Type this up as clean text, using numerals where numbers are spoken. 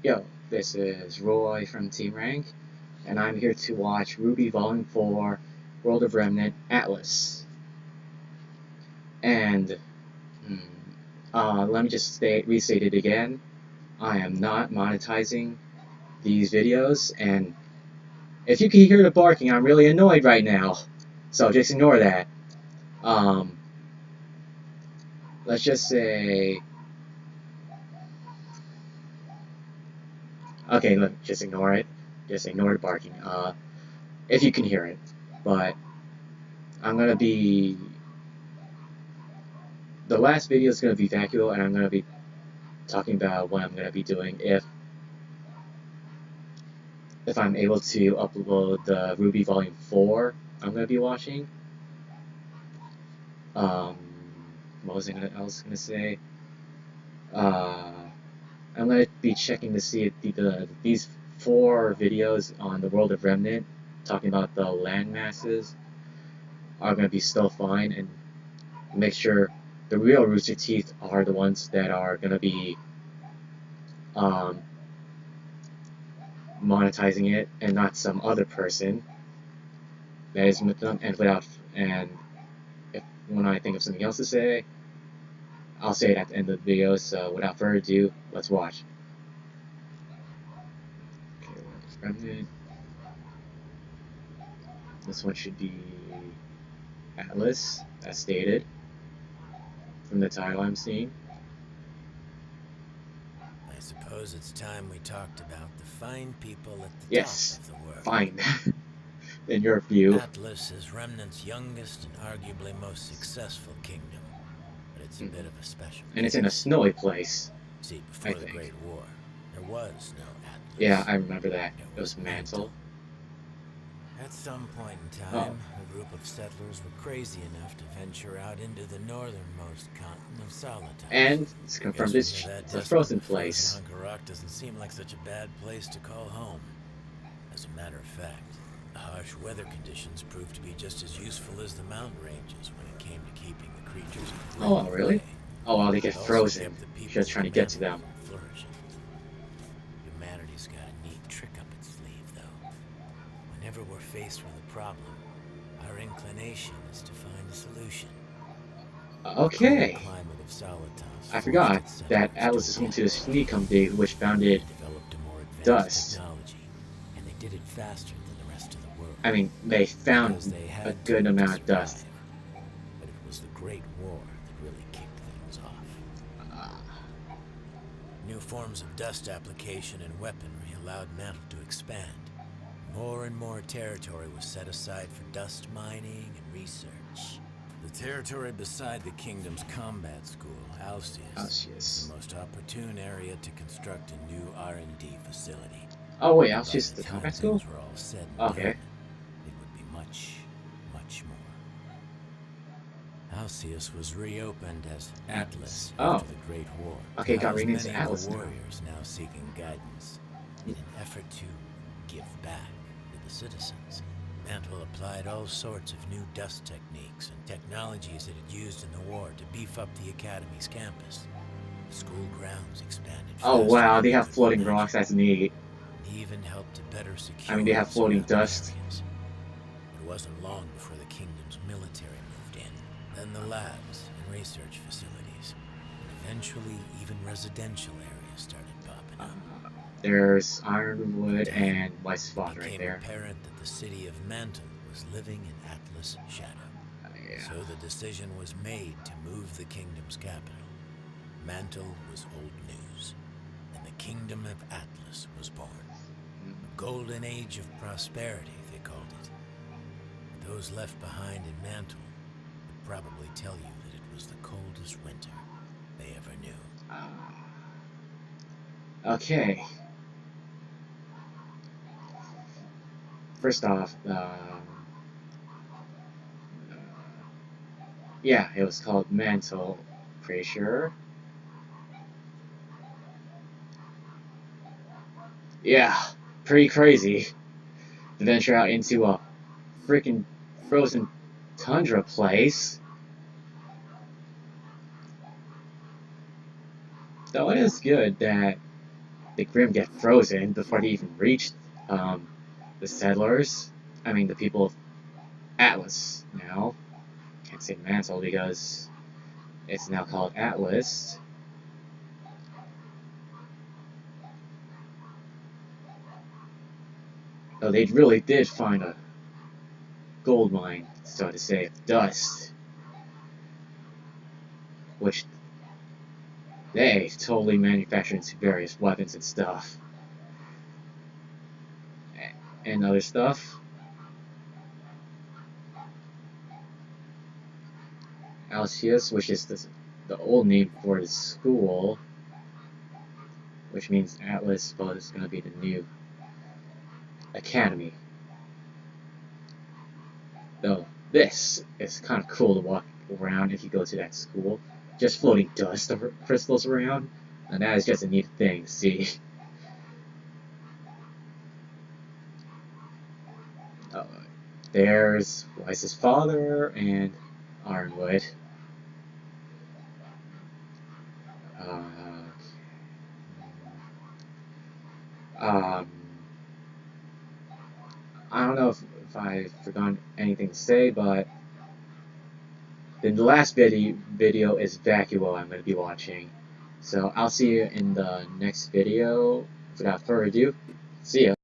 Yo, this is Roy from Team Rank, and I'm here to watch RWBY Volume 4, World of Remnant, Atlas. And, let me just restate it again. I am not monetizing these videos, and if you can hear the barking, I'm really annoyed right now. So just ignore that. Let's just say... Okay, look, just ignore it. Just ignore the barking. If you can hear it. But I'm gonna be... The last video is gonna be vacuo, and I'm gonna be talking about what I'm gonna be doing if I'm able to upload the RWBY Volume 4 I'm gonna be watching. What was I else gonna say? I'm gonna be checking to see if these 4 videos on the World of Remnant talking about the land masses are gonna be still fine, and make sure the real RoosterTeeth are the ones that are gonna be monetizing it, and not some other person that is with them. And when I think of something else to say, I'll say it at the end of the video. So without further ado, let's watch. Okay, Remnant. This one should be Atlas, as stated from the title I'm seeing. I suppose it's time we talked about the fine people at the Yes, top of the world. fine. In your view. Atlas is Remnant's youngest and arguably most successful kingdom, but it's a bit of a special And it's in a snowy place. See, before the Great War, there was no Atlas. Yeah, I remember that. It was Mantle. At some point in time, a group of settlers were crazy enough to venture out into the northernmost continent of Solitas. And it's confirmed it's a frozen place. Hunk of rock doesn't seem like such a bad place to call home. As a matter of fact, the harsh weather conditions proved to be just as useful as the mountain ranges when it came to keeping the creatures. Oh, really? Oh, well, they get frozen. Just trying to get to them. Humanity's got a neat trick up its sleeve, though. Whenever we're faced with a problem, our inclination is to find a solution. Okay. I forgot that Atlas is home to the Sneak Company, which founded dust. And they did it faster than the rest of the world. I mean, they found a good amount of dust. But it was the Great War that really kicked things off. New forms of dust application and weaponry allowed Mantle to expand. More and more territory was set aside for dust mining and research. The territory beside the kingdom's combat school, Alcius, is the most opportune area to construct a new R&D facility. Oh wait, Alcius is the combat school? Okay. It would be much, much more. Alcius was reopened as Atlas after the Great War. Okay, got renamed to Atlas now. Warriors now seeking guidance in an effort to give back to the citizens. Mantle applied all sorts of new dust techniques and technologies it had used in the war to beef up the Academy's campus. The school grounds expanded. Oh wow, they have floating rocks, that's neat. They even helped to better secure. I mean, they have floating dust. It wasn't long before the kingdom's military moved in. Then the labs and research facilities. Eventually, even residential areas started popping up. There's Ironwood and White Spot right there. It became apparent that the city of Mantle was living in Atlas' shadow. So the decision was made to move the kingdom's capital. Mantle was old news, and the kingdom of Atlas was born. A golden age of prosperity, they called it. But those left behind in Mantle would probably tell you that it was the coldest winter they ever knew. Okay. First off, yeah, it was called Mantle, pretty sure. Yeah, pretty crazy to venture out into a freaking frozen tundra place. Though it is good that the Grimm get frozen before they even reach the settlers. I mean, the people of Atlas now. Can't say Mantle because it's now called Atlas. Oh, they really did find a gold mine, so to say, of dust. Which they totally manufactured into various weapons and stuff. And other stuff. Alcius, which is the old name for the school, which means Atlas, but it's going to be the new academy. Though this is kind of cool to walk around if you go to that school. Just floating dust or crystals around, and that is just a neat thing to see. There's Weiss's father and Ironwood. I don't know if I've forgotten anything to say, but the last video is Vacuo I'm going to be watching. So I'll see you in the next video. Without further ado, see ya.